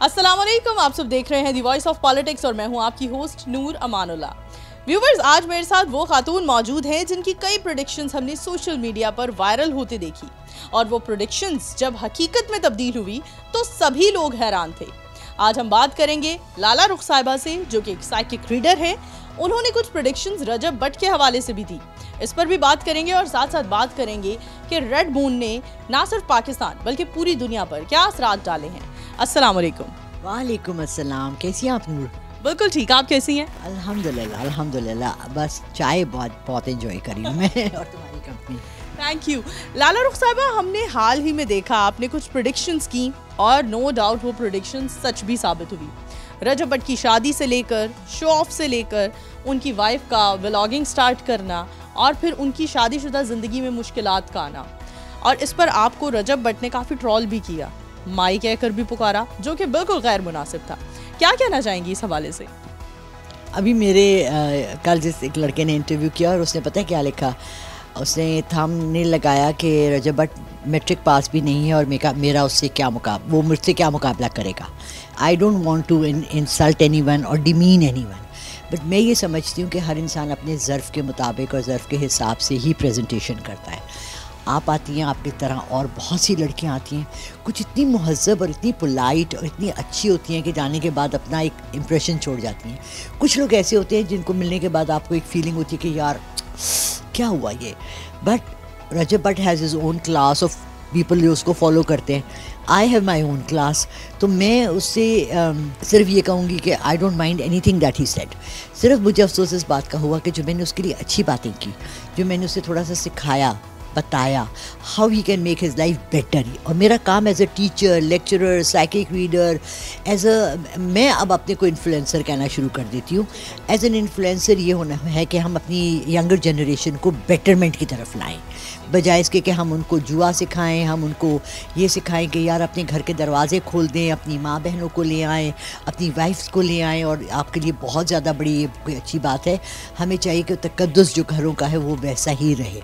अस्सलाम वालेकुम, आप सब देख रहे हैं दी वॉइस ऑफ पॉलिटिक्स और मैं हूं आपकी होस्ट नूर अमानुल्लाह। व्यूवर्स, आज मेरे साथ वो खातून मौजूद हैं जिनकी कई प्रेडिक्शंस हमने सोशल मीडिया पर वायरल होते देखी और वो प्रेडिक्शंस जब हकीकत में तब्दील हुई तो सभी लोग हैरान थे। आज हम बात करेंगे लाला रुख साहिबा से, जो कि एक साइकिक रीडर है। उन्होंने कुछ प्रेडिक्शंस रजब बट के हवाले से भी दी, इस पर भी बात करेंगे और साथ साथ बात करेंगे कि रेड मून ने ना सिर्फ पाकिस्तान बल्कि पूरी दुनिया पर क्या असरात डाले हैं। अस्सलाम वालेकुम। वालेकुम अस्सलाम, कैसी हैं आप नूर? बिल्कुल ठीक, आप कैसी हैं? अल्हम्दुलिल्लाह अल्हम्दुलिल्लाह, बस चाय बहुत एंजॉय करी हूँ मैं और तुम्हारी कंपनी। Thank you. लाला रुख साहिबा, हमने हाल ही में देखा आपने कुछ प्रेडिक्शंस की और नो डाउट वो प्रेडिक्शंस सच भी साबित हुई। रजब भट्ट की शादी से लेकर शो ऑफ से लेकर उनकी वाइफ का व्लॉगिंग स्टार्ट करना और फिर उनकी शादीशुदा ज़िंदगी में मुश्किलात का आना, और इस पर आपको रजब भट्ट ने काफ़ी ट्रोल भी किया, माई कहकर भी पुकारा, जो कि बिल्कुल गैर मुनासिब था। क्या कहना चाहेंगी इस हवाले से? अभी मेरे कल जिस एक लड़के ने इंटरव्यू किया और उसने पता है क्या लिखा, उसने थंबनेल लगाया कि रजब भट्ट मैट्रिक पास भी नहीं है और मेरा उससे क्या वो मुझसे क्या मुकाबला करेगा। I don't want to insult anyone और डिमीन एनीवन, बट मैं ये समझती हूँ कि हर इंसान अपने ज़र्फ़ के मुताबिक और ज़र्फ़ के हिसाब से ही प्रेजेंटेशन करता है। आप आती हैं, आपकी तरह और बहुत सी लड़कियां आती हैं, कुछ इतनी महज़्ज़ब और इतनी पोलाइट और इतनी अच्छी होती हैं कि जाने के बाद अपना एक इम्प्रेशन छोड़ जाती हैं। कुछ लोग ऐसे होते हैं जिनको मिलने के बाद आपको एक फीलिंग होती है कि यार क्या हुआ ये। But Rajab Butt has his own class of people जो उसको फॉलो करते हैं। I have my own class, तो मैं उससे सिर्फ ये कहूँगी कि I don't mind anything that he said. सिर्फ मुझे अफसोस इस बात का हुआ कि जो मैंने उसके लिए अच्छी बातें की, जो मैंने उसे थोड़ा सा सिखाया, बताया how he can make his life better. और मेरा काम as a teacher, lecturer, psychic reader, मैं अब अपने को इन्फ्लुएंसर कहना शुरू कर देती हूँ। एज एन इन्फ्लुएंसर ये होना है कि हम अपनी यंगर जनरेशन को बेटरमेंट की तरफ लाएं, बजाय इसके कि हम उनको जुआ सिखाएं, हम उनको ये सिखाएं कि यार अपने घर के दरवाजे खोल दें, अपनी माँ बहनों को ले आएँ, अपनी वाइफ्स को ले आएँ। और आपके लिए बहुत ज़्यादा बड़ी कोई अच्छी बात है, हमें चाहिए कि तकद्दुस जो घरों का है वो वैसा ही रहे।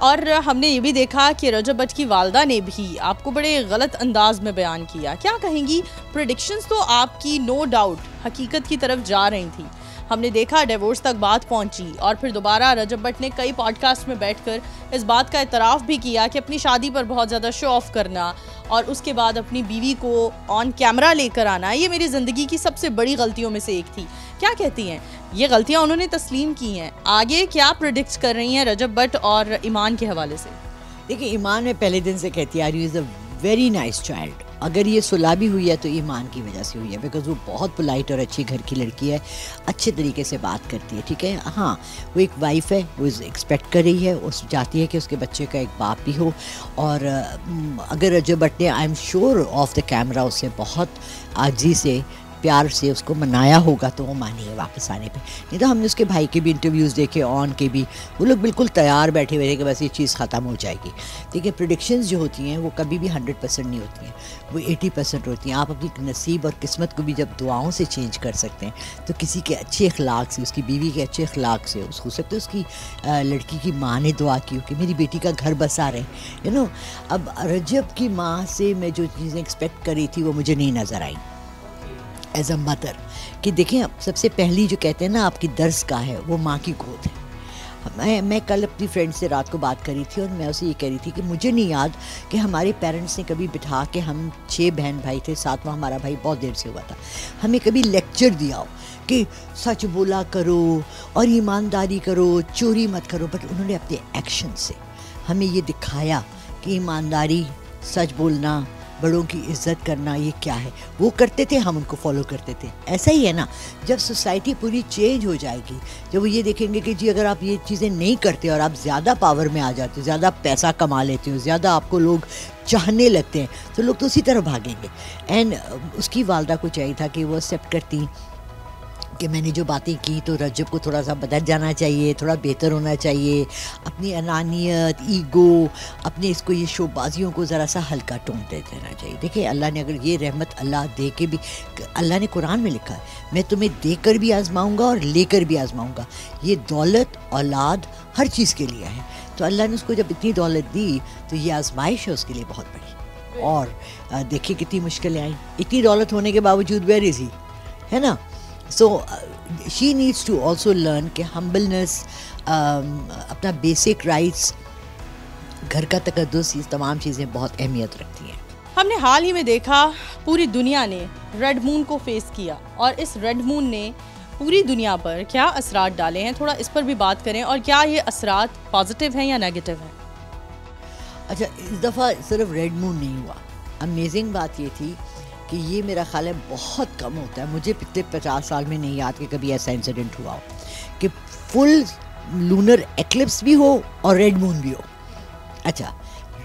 और हमने ये भी देखा कि रजब भट्ट की वालदा ने भी आपको बड़े गलत अंदाज में बयान किया। क्या कहेंगी? प्रेडिक्शंस तो आपकी नो डाउट हकीकत की तरफ जा रही थी। हमने देखा डिवोर्स तक बात पहुंची और फिर दोबारा रजब भट्ट ने कई पॉडकास्ट में बैठकर इस बात का इतराफ़ भी किया कि अपनी शादी पर बहुत ज़्यादा शो ऑफ करना और उसके बाद अपनी बीवी को ऑन कैमरा लेकर आना, ये मेरी ज़िंदगी की सबसे बड़ी गलतियों में से एक थी। क्या कहती हैं? ये गलतियां उन्होंने तस्लीम की हैं, आगे क्या प्रेडिक्ट कर रही हैं रजब भट्ट और ईमान के हवाले से? देखिए, ईमान में पहले दिन से कहती आ रही हूँ, is a very nice child. अगर ये सुलह भी हुई है तो ईमान की वजह से हुई है, बिकॉज वो बहुत पोलाइट और अच्छी घर की लड़की है, अच्छे तरीके से बात करती है, ठीक है। हाँ, वो एक वाइफ है, वो एक्सपेक्ट कर रही है, उस चाहती है कि उसके बच्चे का एक बाप भी हो। और अगर रजब भट्ट ने, I am sure of the camera, उससे बहुत आजी से प्यार से उसको मनाया होगा तो वो मानी है वापस आने पे। नहीं तो हमने उसके भाई के भी इंटरव्यूज़ देखे, ऑन के भी, वो लोग बिल्कुल तैयार बैठे हुए थे कि बस ये चीज़ ख़त्म हो जाएगी। देखिए, प्रेडिक्शंस जो होती हैं वो कभी भी 100% नहीं होती हैं, वो 80% होती हैं। आप अपनी नसीब और किस्मत को भी जब दुआओं से चेंज कर सकते हैं, तो किसी के अच्छे अखलाक से, उसकी बीवी के अच्छे अखलाक से, हो सकता है उसकी लड़की की माँ ने दुआ की हो कि मेरी बेटी का घर बसा रहे, यू नो। अब रजब की माँ से मैं जो चीज़ें एक्सपेक्ट करी थी वो मुझे नहीं नज़र आई एज अ मदर। कि देखें, सबसे पहली जो कहते हैं ना आपकी दर्स का है वो माँ की गोद है। मैं कल अपनी फ्रेंड से रात को बात करी थी और मैं उसे ये कह रही थी कि मुझे नहीं याद कि हमारे पेरेंट्स ने कभी बिठा के, हम 6 बहन भाई थे, 7वां हमारा भाई बहुत देर से हुआ था, हमें कभी लेक्चर दिया हो कि सच बोला करो और ईमानदारी करो, चोरी मत करो। बट उन्होंने अपने एक्शन से हमें ये दिखाया कि ईमानदारी, सच बोलना, बड़ों की इज़्ज़त करना ये क्या है। वो करते थे, हम उनको फॉलो करते थे। ऐसा ही है ना, जब सोसाइटी पूरी चेंज हो जाएगी, जब वो ये देखेंगे कि जी अगर आप ये चीज़ें नहीं करते और आप ज़्यादा पावर में आ जाते हो, ज़्यादा पैसा कमा लेते हो, ज़्यादा आपको लोग चाहने लगते हैं, तो लोग तो उसी तरफ भागेंगे। एंड उसकी वालदा को चाहिए था कि वो एक्सेप्ट करती कि मैंने जो बातें की तो रजब को थोड़ा सा बदल जाना चाहिए, थोड़ा बेहतर होना चाहिए, अपनी अनानियत, ईगो, अपने इसको ये शोबाजियों को ज़रा सा हल्का टोन दे देना चाहिए। देखिए, अल्लाह ने अगर ये रहमत अल्लाह दे के भी, अल्लाह ने कुरान में लिखा है मैं तुम्हें देकर भी आजमाऊँगा और लेकर भी आजमाऊँगा। ये दौलत, औलाद हर चीज़ के लिए है, तो अल्लाह ने उसको जब इतनी दौलत दी तो ये आजमाइश है उसके लिए बहुत बड़ी। और देखिए कितनी मुश्किलें आई, इतनी दौलत होने के बावजूद वेयर इज ही, है ना। So she needs to also learn कि हम्बलनेस, अपना बेसिक राइट्स, घर का तकद्दुस, ये तमाम चीज़ें बहुत अहमियत रखती हैं। हमने हाल ही में देखा पूरी दुनिया ने रेड मून को फेस किया, और इस रेड मून ने पूरी दुनिया पर क्या असरात डाले हैं, थोड़ा इस पर भी बात करें, और क्या ये असरात पॉजिटिव हैं या नेगेटिव हैं? अच्छा, इस दफ़ा सिर्फ रेड मून नहीं हुआ। अमेजिंग बात ये थी कि ये मेरा ख्याल है बहुत कम होता है, मुझे पिछले 50 साल में नहीं याद कि कभी ऐसा इंसिडेंट हुआ हो कि फुल लूनर एक्लिप्स भी हो और रेड मून भी हो। अच्छा,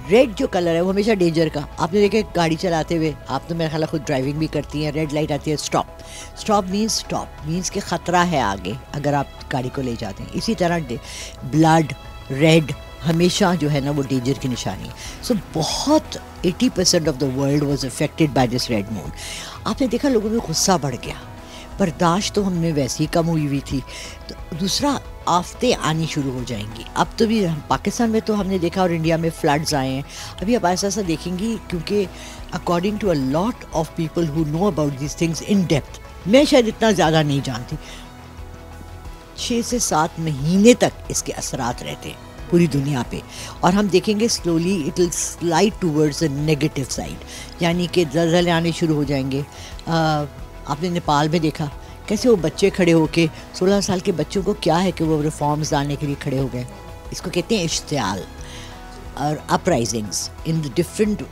रेड जो कलर है वो हमेशा डेंजर का, आपने देखे गाड़ी चलाते हुए, आप तो मेरा ख्याल खुद ड्राइविंग भी करती हैं, रेड लाइट आती है स्टॉप, स्टॉप मीन्स कि ख़तरा है आगे अगर आप गाड़ी को ले जाते हैं। इसी तरह ब्लड रेड हमेशा जो है ना वो डेंजर की निशानी है। सो बहुत 80% of the world was affected by this red moon. आपने देखा लोगों में गुस्सा बढ़ गया, बर्दाश्त तो हमें वैसे ही कम हुई थी, तो दूसरा आफतें आनी शुरू हो जाएंगी। अब तो भी हम पाकिस्तान में तो हमने देखा और इंडिया में फ्लड्स आए हैं, अभी आप ऐसा ऐसा देखेंगी, क्योंकि according to a lot of people who know about this things in depth, मैं शायद इतना ज़्यादा नहीं जानती, 6 से 7 महीने तक इसके असरात रहते हैं पूरी दुनिया पे, और हम देखेंगे slowly it will slide towards the negative side, यानी कि ज़लज़ले आने शुरू हो जाएंगे। आपने नेपाल में देखा कैसे वो बच्चे खड़े होके, 16 साल के बच्चों को क्या है कि वो रिफॉर्म्स लाने के लिए खड़े हो गए, इसको कहते हैं इश्तियाल और uprisings in the different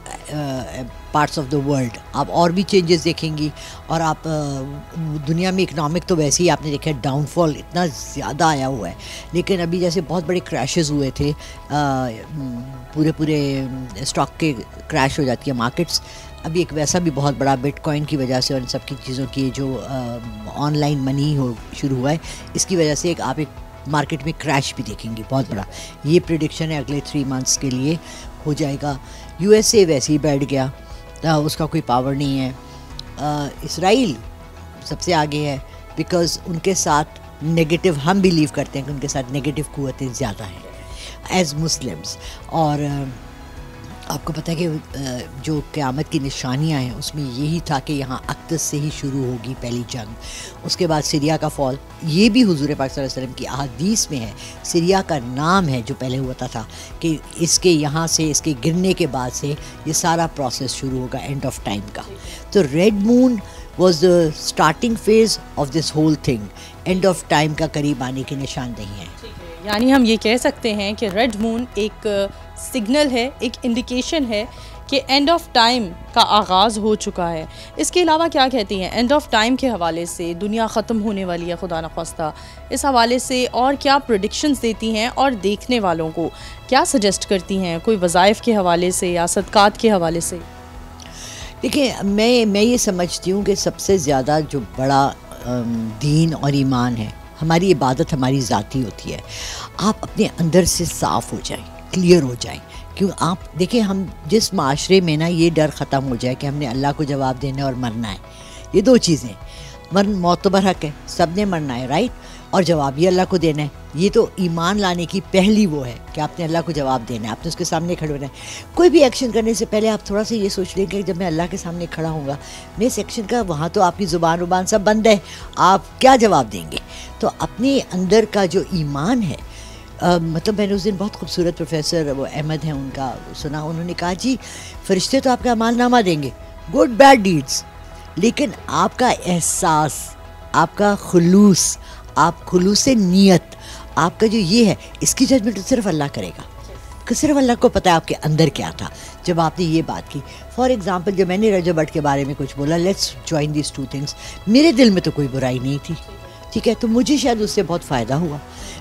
parts of the world. आप और भी चेंजेस देखेंगी, और आप दुनिया में इकनॉमिक तो वैसे ही आपने देखा डाउनफॉल इतना ज़्यादा आया हुआ है, लेकिन अभी जैसे बहुत बड़े क्रैशेस हुए थे, पूरे स्टॉक के क्रैश हो जाती है मार्केट्स, अभी एक वैसा भी बहुत बड़ा बिटकॉइन की वजह से और इन सब की चीज़ों की जो ऑनलाइन मनी हो शुरू हुआ है, इसकी वजह से आप एक मार्केट में क्रैश भी देखेंगे बहुत बड़ा। ये प्रेडिक्शन है अगले 3 मंथ्स के लिए हो जाएगा। यूएसए वैसे ही बैठ गया, उसका कोई पावर नहीं है। इसराइल सबसे आगे है, बिकॉज़ उनके साथ नेगेटिव, हम बिलीव करते हैं कि उनके साथ नेगेटिव क़ुव्वतें ज़्यादा हैं एज़ मुस्लिम्स। और आपको पता है कि जो क़यामत की निशानियां हैं उसमें यही था कि यहाँ अक्दस से ही शुरू होगी पहली जंग, उसके बाद सीरिया का फॉल। ये भी हुजूर पाक सल्लल्लाहु अलैहि वसल्लम की अहादीस में है, सीरिया का नाम है जो पहले हुआ था कि इसके यहाँ से, इसके गिरने के बाद से ये सारा प्रोसेस शुरू होगा एंड ऑफ टाइम का। तो red moon was the starting phase of this whole thing, end of time का करीब आने की निशानदेही है। यानी हम ये कह सकते हैं कि रेड मून एक सिग्नल है, एक इंडिकेशन है कि एंड ऑफ टाइम का आगाज़ हो चुका है। इसके अलावा क्या कहती हैं एंड ऑफ टाइम के हवाले से, दुनिया ख़त्म होने वाली है खुदा न ख्वास्ता, इस हवाले से और क्या प्रेडिक्शंस देती हैं, और देखने वालों को क्या सजेस्ट करती हैं, कोई वज़ाइफ के हवाले से या सदक़ात के हवाले से? देखिए, मैं ये समझती हूँ कि सबसे ज़्यादा जो बड़ा दीन और ईमान है, हमारी इबादत हमारी ज़ाती होती है। आप अपने अंदर से साफ़ हो जाएं, क्लियर हो जाएं, क्यों आप देखिए, हम जिस माशरे में ना ये डर ख़त्म हो जाए कि हमने अल्लाह को जवाब देना और मरना है, ये 2 चीज़ें, मौत तो बरहक है, सब ने मरना है, राइट, और जवाब ये अल्लाह को देना है। ये तो ईमान लाने की पहली वो है कि आपने अल्लाह को जवाब देना है, आपने उसके सामने खड़े होना है। कोई भी एक्शन करने से पहले आप थोड़ा सा ये सोच लें कि जब मैं अल्लाह के सामने खड़ा हूँगा, मैं इस एक्शन का, वहाँ तो आपकी ज़ुबान सब बंद है, आप क्या जवाब देंगे? तो अपने अंदर का जो ईमान है, मतलब मैंने उस दिन बहुत खूबसूरत प्रोफेसर वो अहमद हैं उनका सुना, उन्होंने कहा जी फरिश्ते तो आपका अमालनामा देंगे, गुड बैड डीड्स, लेकिन आपका एहसास, आपका खुलूस, आप खुलूस नीयत, आपका जो ये है, इसकी जजमेंट तो सिर्फ अल्लाह करेगा, कि सिर्फ अल्लाह को पता है आपके अंदर क्या था जब आपने ये बात की। फॉर एग्ज़ाम्पल, जब मैंने रजब भट्ट के बारे में कुछ बोला, लेट्स जॉइन दिस 2 थिंग्स, मेरे दिल में तो कोई बुराई नहीं थी, ठीक है, तो मुझे शायद उससे बहुत फ़ायदा हुआ।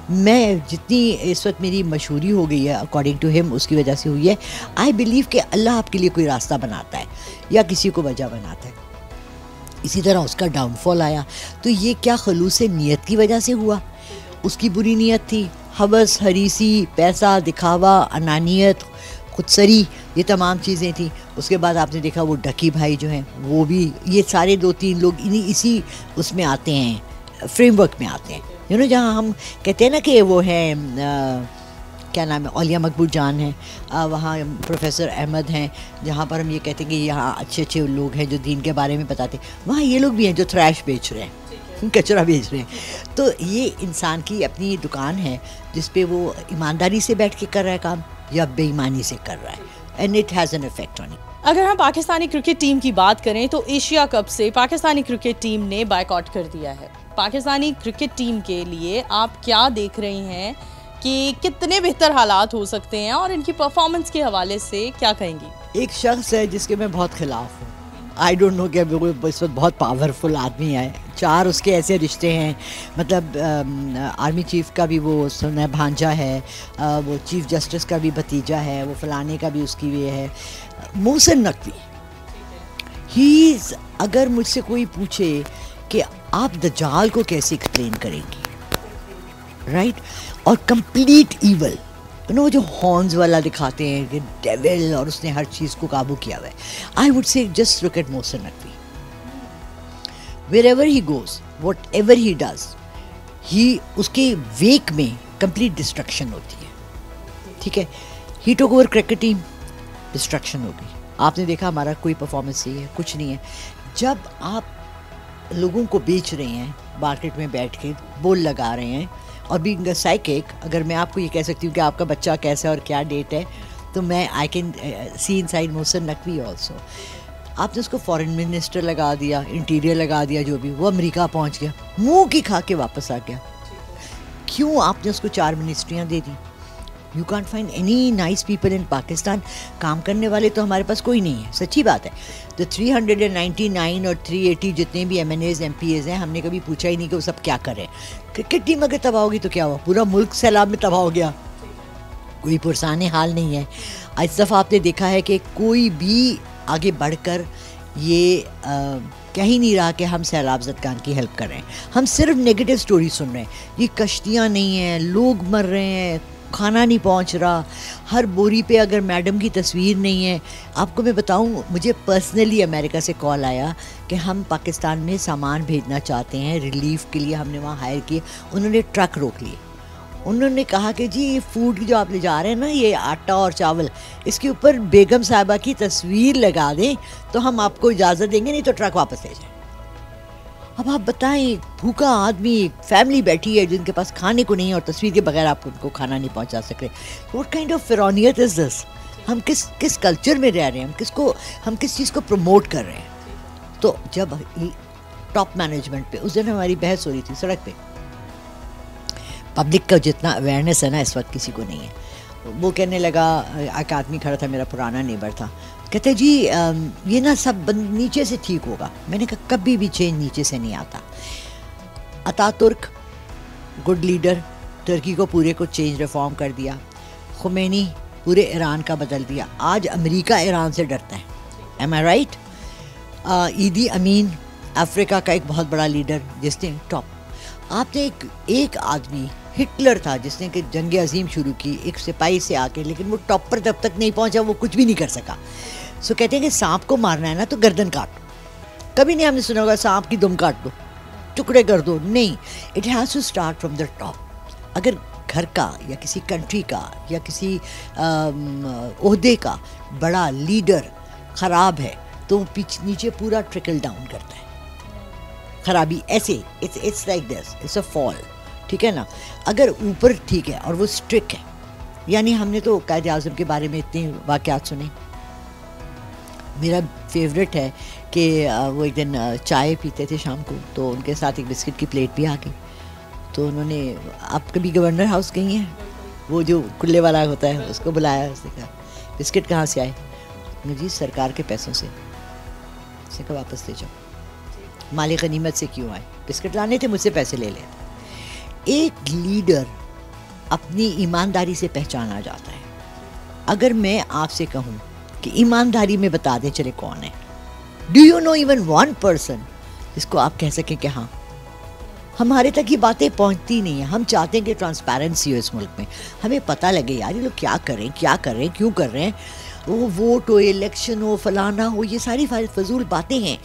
मैं जितनी इस वक्त मेरी मशहूरी हो गई है अकॉर्डिंग टू हिम, उसकी वजह से हुई है। आई बिलीव कि अल्लाह आपके लिए कोई रास्ता बनाता है या किसी को वजह बनाता है। इसी तरह उसका डाउनफॉल आया, तो ये क्या खलूस नीयत की वजह से हुआ? उसकी बुरी नीयत थी, हवस, हरीसी, पैसा, दिखावा, अनानियत, खुदसरी, ये तमाम चीज़ें थी। उसके बाद आपने देखा वो डकी भाई जो हैं, वो भी, ये सारे 2-3 लोग इसी उसमें आते हैं, फ्रेमवर्क में आते हैं, जहाँ हम कहते हैं ना कि वो हैं क्या नाम है, औलिया मकबूल जान है, वहाँ प्रोफेसर अहमद हैं, जहाँ पर हम ये कहते हैं कि यहाँ अच्छे अच्छे लोग हैं जो दीन के बारे में बताते हैं, वहाँ ये लोग भी हैं जो थ्रैश बेच रहे हैं, कचरा बेच रहे हैं। तो ये इंसान की अपनी दुकान है जिस पे वो ईमानदारी से बैठ के कर रहा है काम या बेईमानी से कर रहा है, and it has an effect on it. अगर हम पाकिस्तानी क्रिकेट टीम की बात करें तो एशिया कप से पाकिस्तानी क्रिकेट टीम ने बायकॉट कर दिया है। पाकिस्तानी क्रिकेट टीम के लिए आप क्या देख रही हैं कि कितने बेहतर हालात हो सकते हैं, और इनकी परफॉर्मेंस के हवाले से क्या कहेंगी? एक शख्स है जिसके मैं बहुत खिलाफ हूँ, आई डोंट नो कि वो इस वक्त बहुत पावरफुल आदमी है, 4 उसके ऐसे रिश्ते हैं, मतलब आर्मी चीफ का भी वो सुना भांजा है, वो चीफ जस्टिस का भी भतीजा है, वो फलाने का भी उसकी भी है, मोहसिन नकवी। ही अगर मुझसे कोई पूछे कि आप दज्जाल को कैसे एक्सप्लेन करेंगी, राइट, और कंप्लीट इवल, वो जो हॉर्न्स वाला दिखाते हैं कि डेविल और उसने हर चीज़ को काबू किया हुआ है, I would say just look at Mohsin Naqvi. Wherever he goes, whatever he does, he उसके वेक में कंप्लीट डिस्ट्रक्शन होती है, ठीक है। He took over cricket team, destruction हो गई। आपने देखा हमारा कोई परफॉर्मेंस नहीं है, कुछ नहीं है। जब आप लोगों को बेच रहे हैं मार्केट में बैठ के, बोल लगा रहे हैं, और बीइंग अ साइकिक, अगर मैं आपको ये कह सकती हूँ कि आपका बच्चा कैसा है और क्या डेट है, तो मैं I can see inside Mohsin Naqvi also. आपने उसको फॉरेन मिनिस्टर लगा दिया, इंटीरियर लगा दिया, जो भी, वो अमेरिका पहुँच गया, मुँह की खा के वापस आ गया। क्यों आपने उसको 4 मिनिस्ट्रियाँ दे दी? You can't find any nice people in Pakistan. काम करने वाले तो हमारे पास कोई नहीं है, सच्ची बात है। तो 399 और 380 जितने भी MNAs MPAs हैं, हमने कभी पूछा ही नहीं कि वो सब क्या करें। क्रिकेट टीम अगर तबाह होगी तो क्या हुआ? पूरा मुल्क सैलाब में तबाह हो गया, कोई पुरसान हाल नहीं है। इस दफ़ा आपने देखा है कि कोई भी आगे बढ़कर ये कह ही नहीं रहा कि हम सैलाब ज़दगान की हेल्प कर रहे हैं। हम सिर्फ नेगेटिव स्टोरी सुन रहे हैं, ये कश्तियाँ नहीं हैं, लोग मर रहे हैं, खाना नहीं पहुंच रहा, हर बोरी पे अगर मैडम की तस्वीर नहीं है। आपको मैं बताऊं, मुझे पर्सनली अमेरिका से कॉल आया कि हम पाकिस्तान में सामान भेजना चाहते हैं रिलीफ के लिए, हमने वहाँ हायर किए। उन्होंने ट्रक रोक लिए, उन्होंने कहा कि जी ये फूड जो आप ले जा रहे हैं ना, ये आटा और चावल, इसके ऊपर बेगम साहिबा की तस्वीर लगा दें तो हम आपको इजाज़त देंगे, नहीं तो ट्रक वापस ले जाए। अब आप बताएं, भूखा आदमी, फैमिली बैठी है जिनके पास खाने को नहीं है और तस्वीर के बगैर आप उनको खाना नहीं पहुंचा सक रहे। व्हाट काइंड ऑफ फिरौनियत इज दिस? हम किस कल्चर में रह रहे हैं? हम किस चीज़ को प्रमोट कर रहे हैं? तो जब टॉप मैनेजमेंट पे उस दिन हमारी बहस हो रही थी सड़क पे, पब्लिक का जितना अवेयरनेस है ना इस वक्त किसी को नहीं है। वो कहने लगा, एक आदमी खड़ा था, मेरा पुराना नेबर था, कहते जी ये ना सब नीचे से ठीक होगा। मैंने कहा कभी भी चेंज नीचे से नहीं आता। अतातुर्क गुड लीडर, तुर्की को पूरे को चेंज रिफॉर्म कर दिया, खुमैनी पूरे ईरान का बदल दिया, आज अमेरिका ईरान से डरता है। एम आई राइट? ईदी अमीन अफ्रीका का एक बहुत बड़ा लीडर जिसने टॉप। आपने एक आदमी हिटलर था जिसने कि जंग अजीम शुरू की एक सिपाही से आके, लेकिन वो टॉप पर जब तक नहीं पहुंचा वो कुछ भी नहीं कर सका। सो कहते हैं कि सांप को मारना है ना तो गर्दन काट दो। कभी नहीं हमने सुना होगा सांप की दुम काट दो, टुकड़े कर दो, नहीं। It has to start from the top. अगर घर का या किसी कंट्री का या किसी ओहदे का बड़ा लीडर ख़राब है तो नीचे पूरा ट्रिकल डाउन करता है। खराबी ऐसे, it's like this, it's a fall, ठीक है ना। अगर ऊपर ठीक है और वो स्ट्रिक्ट है, यानी हमने तो कायद आज़म के बारे में इतने वाक़यात सुने। मेरा फेवरेट है कि वो एक दिन चाय पीते थे शाम को, तो उनके साथ एक बिस्किट की प्लेट भी आ गई। तो उन्होंने, आप कभी गवर्नर हाउस गई हैं? वो जो कुल्ले वाला होता है उसको बुलाया, उसने कहा बिस्किट कहाँ से आए? मुझे सरकार के पैसों से। उसने कहा वापस ले जाओ। माली गनीमत से क्यों आए? बिस्किट लाने थे, मुझसे पैसे ले लें। एक लीडर अपनी ईमानदारी से पहचाना जाता है। अगर मैं आपसे कहूँ कि ईमानदारी में बता दें चले कौन है, do you know even one person जिसको आप कह सकें कि हाँ? हमारे तक ये बातें पहुंचती नहीं है। हम चाहते हैं कि ट्रांसपेरेंसी हो इस मुल्क में, हमें पता लगे यार ये लोग क्या कर रहे हैं, क्यों कर रहे हैं। वो वोट हो, इलेक्शन हो, फलाना हो, ये सारी फजूल बातें हैं।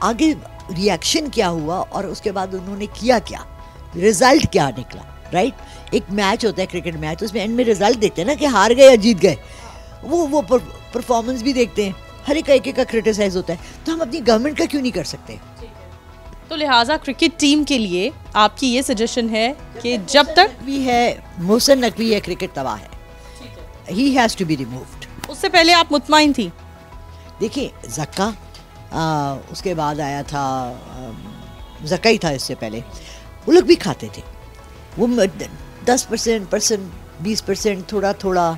आगे रिएक्शन क्या हुआ और उसके बाद उन्होंने किया क्या, रिजल्ट क्या निकला, राइट। एक मैच होता है क्रिकेट मैच, उसमें एंड में रिजल्ट देखते हैं ना कि हार गए या जीत गए, वो परफॉर्मेंस भी देखते हैं, हर एक का क्रिटिसाइज होता है, तो हम अपनी गवर्नमेंट का क्यों नहीं कर सकते? तो लिहाजा क्रिकेट टीम के लिए आपकी ये सजेशन है कि जब तक भी है मोहसिन नकवी है, क्रिकेट तबाह है, he has to be removed. उससे पहले आप मुतमईन थी? देखिए ज़क्का, उसके बाद आया था ज़क्का ही था, इससे पहले वो लोग भी खाते थे, वो 10% 20% थोड़ा थोड़ा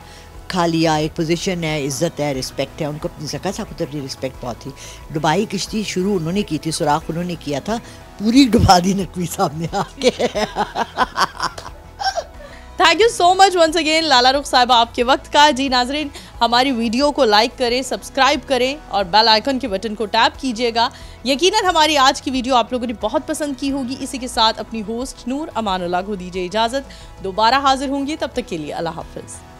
खा लिया, एक पोजीशन है, इज्जत है, रिस्पेक्ट है, उनको अपनी ज़क्का साहब को अपनी रिस्पेक्ट बहुत थी। दुबई किश्ती शुरू उन्होंने की थी, सुराख उन्होंने किया था, पूरी डुबा दी नकवी साहब ने आके। Thank you so much once again Lala Rukh साहिबा आपके वक्त का। जी नाजरीन, हमारी वीडियो को लाइक करें, सब्सक्राइब करें और बेल आइकन के बटन को टैप कीजिएगा। यकीनन हमारी आज की वीडियो आप लोगों ने बहुत पसंद की होगी। इसी के साथ अपनी होस्ट नूर अमानुल्लाह को दीजिए इजाज़त, दोबारा हाजिर होंगी, तब तक के लिए अल्लाह हाफिज़।